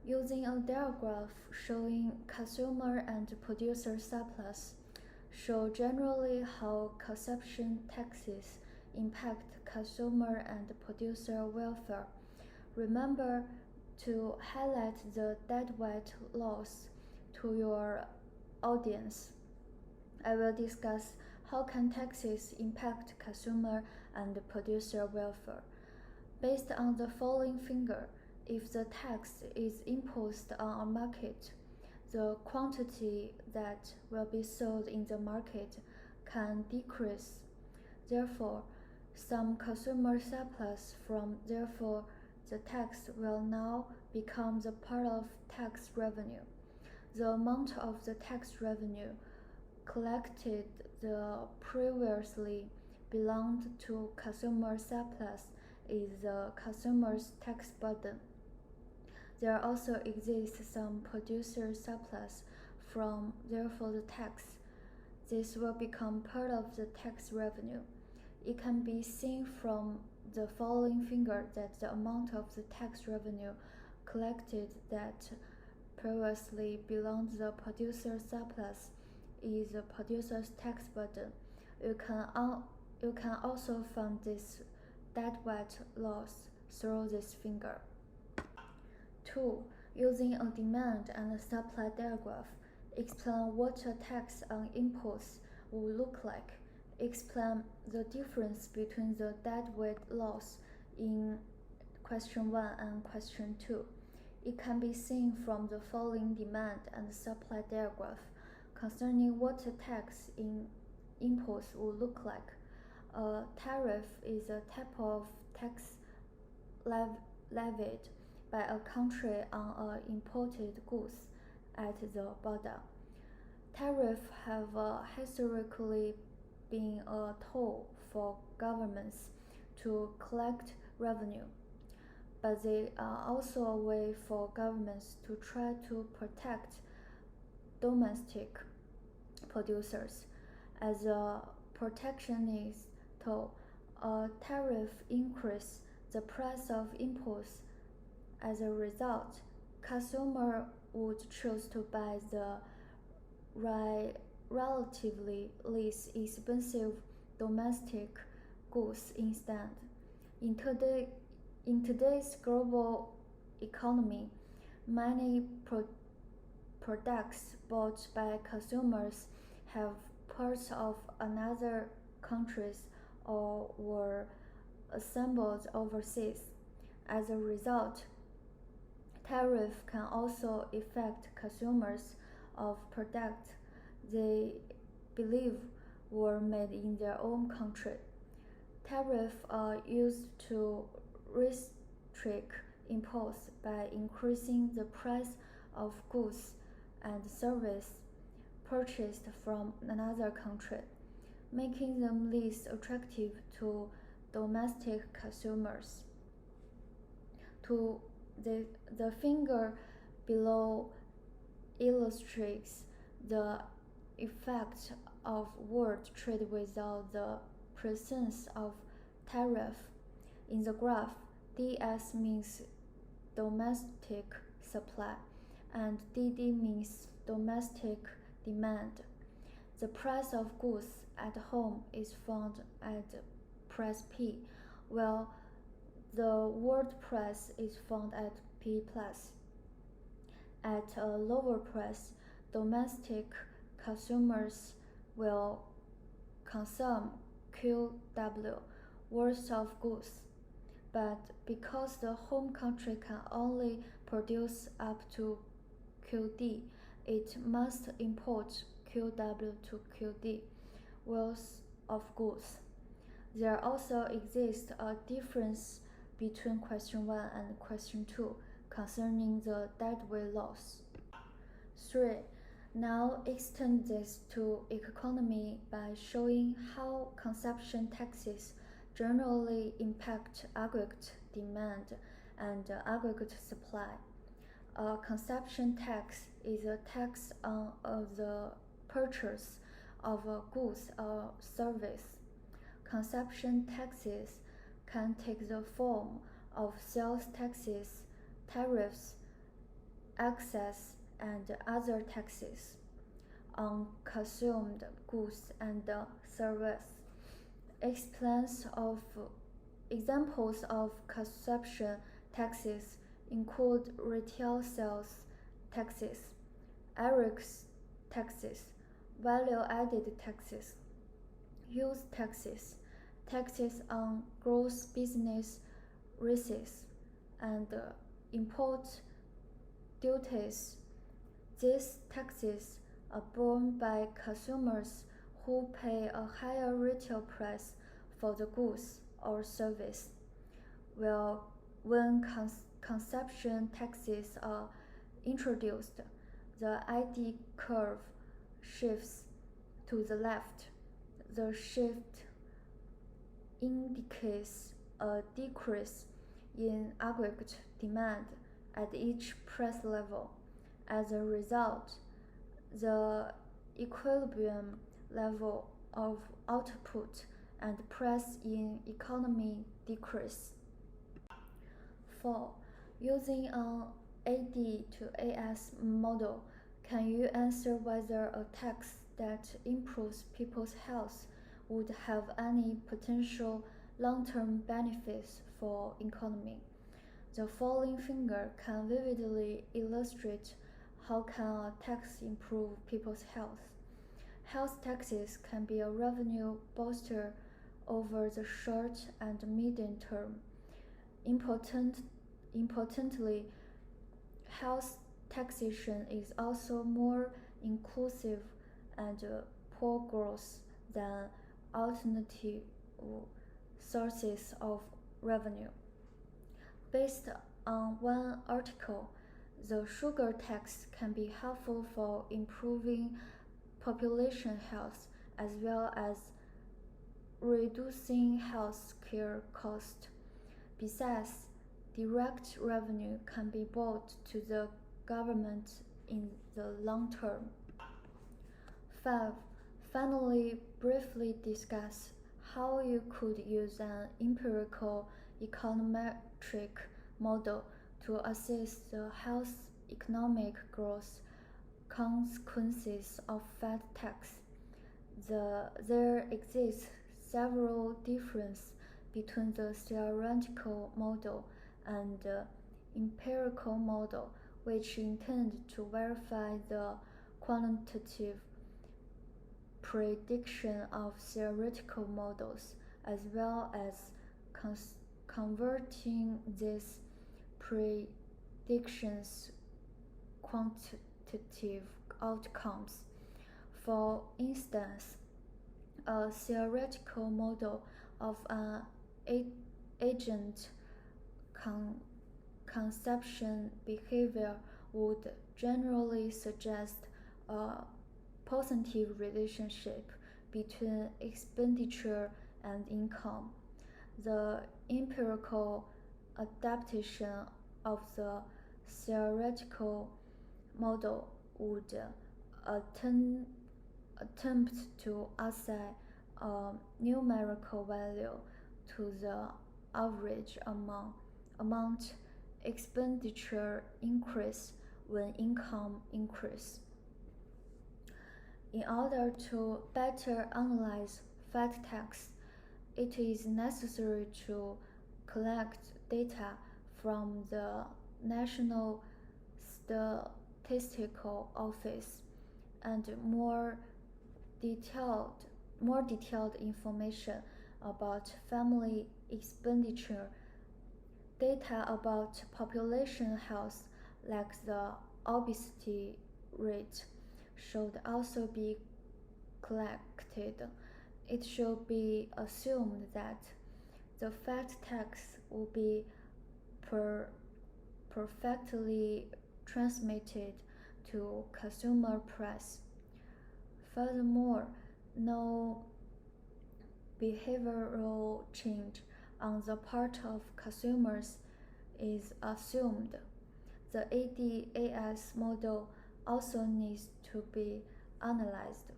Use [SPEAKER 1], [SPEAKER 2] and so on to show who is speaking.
[SPEAKER 1] Using a diagram showing consumer and producer surplus, show generally how consumption taxes impact consumer and producer welfare. Remember to highlight the deadweight loss to your audience. I will discuss how can taxes impact consumer and producer welfare. Based on the following figure, if the tax is imposed on a market, the quantity that will be sold in the market can decrease. Therefore, some consumer surplus therefore the tax will now become the part of tax revenue. The amount of the tax revenue collected the previously belonged to consumer surplus is the consumer's tax burden. There also exists some producer surplus therefore the tax. This will become part of the tax revenue. It can be seen from the following figure that the amount of the tax revenue collected that previously belonged to the producer surplus is the producer's tax burden. You can also find this deadweight loss through this figure. 2. Using a demand and supply diagram, explain what a tax on imports would look like. Explain the difference between the deadweight loss in question 1 and question 2. It can be seen from the following demand and supply diagram concerning what a tax in imports would look like. A tariff is a type of tax levied by a country on imported goods at the border. Tariffs have historically been a tool for governments to collect revenue, but they are also a way for governments to try to protect domestic producers. As a protectionist tool, a tariff increases the price of imports. As a result, consumers would choose to buy the relatively less expensive domestic goods instead. In today's global economy, many products bought by consumers have parts of another countries or were assembled overseas. As a result, tariff can also affect consumers of products they believe were made in their own country. Tariffs are used to restrict imports by increasing the price of goods and services purchased from another country, making them less attractive to domestic consumers. The figure below illustrates the effect of world trade without the presence of tariff. In the graph, DS means domestic supply and DD means domestic demand. The price of goods at home is found at price P, while the world price is found at P+. At a lower price, domestic consumers will consume QW worth of goods, but because the home country can only produce up to QD, it must import QW to QD worth of goods. There also exists a difference between question 1 and question 2 concerning the deadweight loss. 3. Now extend this to economy by showing how consumption taxes generally impact aggregate demand and aggregate supply. A consumption tax is a tax on the purchase of goods or service. Consumption taxes can take the form of sales taxes, tariffs, excess and other taxes on consumed goods and services. Examples of consumption taxes include retail sales taxes, IREX taxes, value-added taxes, use taxes, taxes on gross business receipts, and import duties. These taxes are borne by consumers who pay a higher retail price for the goods or service, while when consumption taxes are introduced, the ID curve shifts to the left. The shift indicates a decrease in aggregate demand at each price level. As a result, the equilibrium level of output and price in economy decrease. 4. Using an AD to AS model, can you answer whether a tax that improves people's health would have any potential long-term benefits for economy? The following figure can vividly illustrate how can a tax improve people's health. Health taxes can be a revenue booster over the short and medium term. Importantly, health taxation is also more inclusive and pro-growth than alternative sources of revenue. Based on one article, the sugar tax can be helpful for improving population health as well as reducing health care costs. Besides, direct revenue can be brought to the government in the long term. 5. Finally, briefly discuss how you could use an empirical econometric model to assess the health economic growth consequences of fat tax. There exist several differences between the theoretical model and the empirical model, which intend to verify the quantitative prediction of theoretical models, as well as converting these predictions quantitative outcomes. For instance, a theoretical model of an agent consumption behavior would generally suggest a positive relationship between expenditure and income. The empirical adaptation of the theoretical model would attempt to assign a numerical value to the average amount expenditure increase when income increase. In order to better analyze fat tax, it is necessary to collect data from the National Statistical Office and more detailed information about family expenditure. Data about population health, like the obesity rate, should also be collected. It should be assumed that the fat tax will be perfectly transmitted to consumer price. Furthermore, no behavioral change on the part of consumers is assumed. The ADAS model also needs to be analyzed.